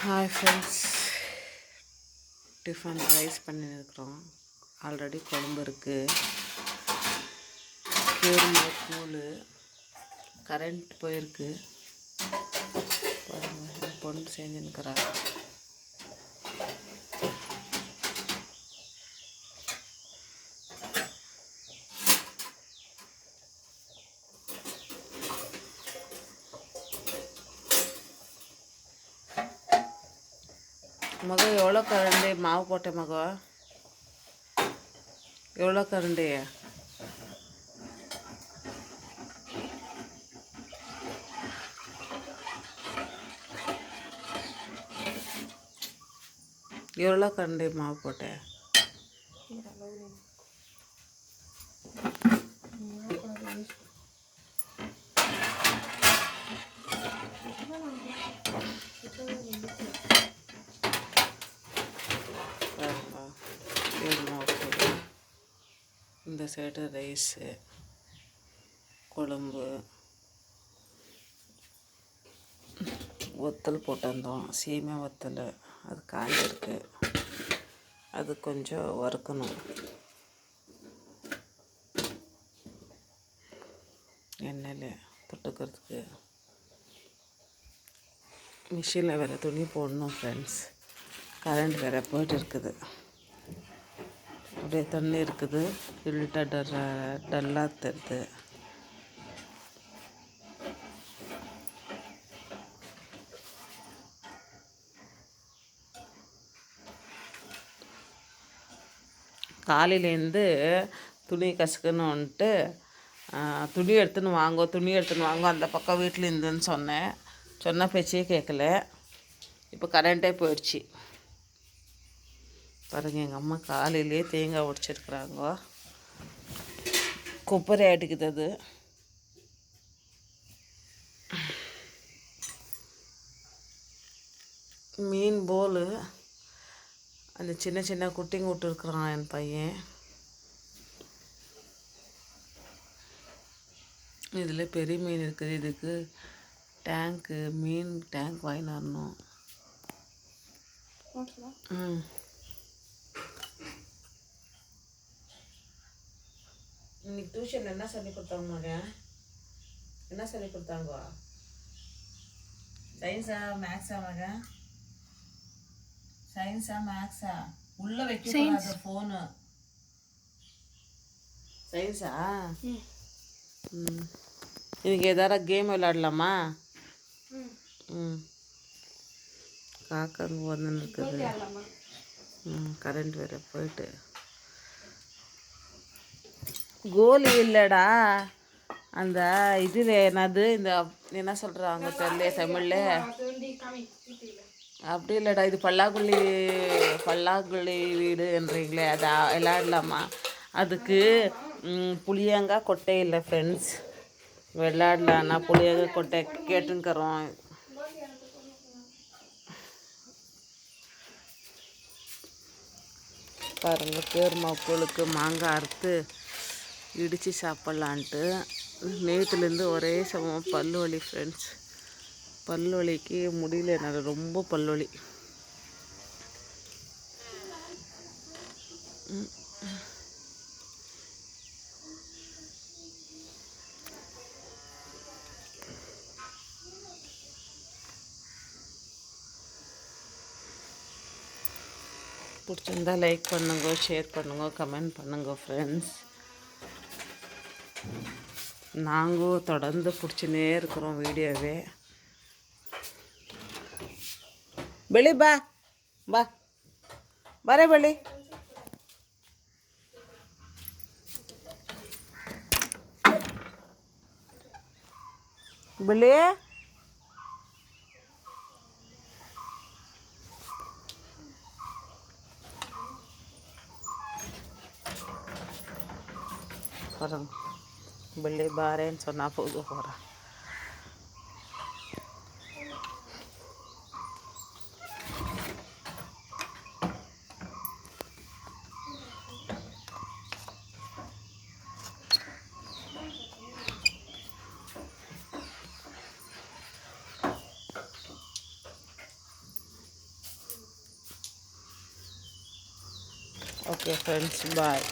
Hi friends, tiffin rice பண்ணியிருக்கிறோம். Already குழம்பு இருக்குது. கேழ்மை கூழ், கரண்ட் போயிருக்கு. என் பொண்ணு செஞ்சுன்னுக்கிறா. மக எவ்வளோ கரண்டி மாவு போட்டேன் மக? எவ்வளோ கரண்டி? எவ்வளோ கரண்டி மாவு போட்டேன்? இந்த சைடு ரைஸு, குழம்பு, வத்தல் போட்டிருந்தோம். சீமை வத்தல், அது காஞ்சிருக்கு. அது கொஞ்சம் வறுக்கணும் எண்ணெயில் தொட்டுக்கிறதுக்கு. மிஷினில் வேறு துணி போடணும் ஃப்ரெண்ட்ஸ். கரண்ட் வேறு போய்ட்டு இருக்குது. அப்படியே தண்ணி இருக்குது. இருட்டாக டல்லாக தெரியுது. காலையிலேருந்து துணி கசக்கணுன்ட்டு துணி எடுத்துன்னு வாங்கோ அந்த பக்கம் வீட்டில் இருந்துன்னு சொன்ன பேச்சே கேட்கல. இப்போ கரண்ட்டே போயிடுச்சு பாருங்க. எங்கள் அம்மா காலையிலே தேங்காய் உடைச்சிருக்குறாங்க. கொப்பரை அடிக்குது. அது மீன் போல் அந்த சின்ன சின்ன குட்டிங்க விட்டுருக்குறான் என் பையன். இதில் பெரிய மீன் இருக்குது. இதுக்கு மீன் டேங்க் வாங்கின்னு வரணும். இன்னைக்கு டியூஷன் என்ன சொல்லி கொடுத்தாங்க மகன்? என்ன சொல்லி கொடுத்தாங்க? சயின்ஸா மேக்ஸா மகன்? சயின்ஸா மேக்ஸா? உள்ள வைக்க ஃபோனு. சயின்ஸா? இன்னைக்கு ஏதாவது கேம் விளையாடலாமா? காக்கா வந்துன்னு இருக்குது. கரண்ட் வேறு போயிட்டு. கோலி இல்லைடா, அந்த இது என்னது, இந்த என்ன சொல்கிறாங்க தெரியல தமிழில். அப்படி இல்லைடா, இது பல்லாங்குழி வீடுன்றீங்களே, அதை விளையாடலாமா? அதுக்கு புளியங்காய் கொட்டை இல்லை ஃப்ரெண்ட்ஸ். விளையாடலாம். நான் புளியங்காய் கொட்டை கேட்டுங்கிறோம். பாருங்கள், பேருமாப்பூளுக்கு மாங்காய் அறுத்து இடித்து சாப்பிட்லான்ட்டு. நேற்றுலேருந்து ஒரே சமம் பல்லு வலி ஃப்ரெண்ட்ஸ். பல்லு வலிக்கு முடியல என்னால், ரொம்ப பல்லு வலி. பிடிச்சிருந்தா லைக் பண்ணுங்க, ஷேர் பண்ணுங்க, கமெண்ட் பண்ணுங்க ஃப்ரெண்ட்ஸ். நாங்கள் தொடர்ந்து பிடிச்சினே இருக்கிறோம் வீடியோவே. ಬೆಳಿ ಬಾ ಬರೇ ಬೆಳಿ. ಬೆಳಿ ಬೆಳಿ ಬಾರೇನು சொன்னா போதும் போகிறேன். ஓகே ஃப்ரெண்ட்ஸ், பாய்.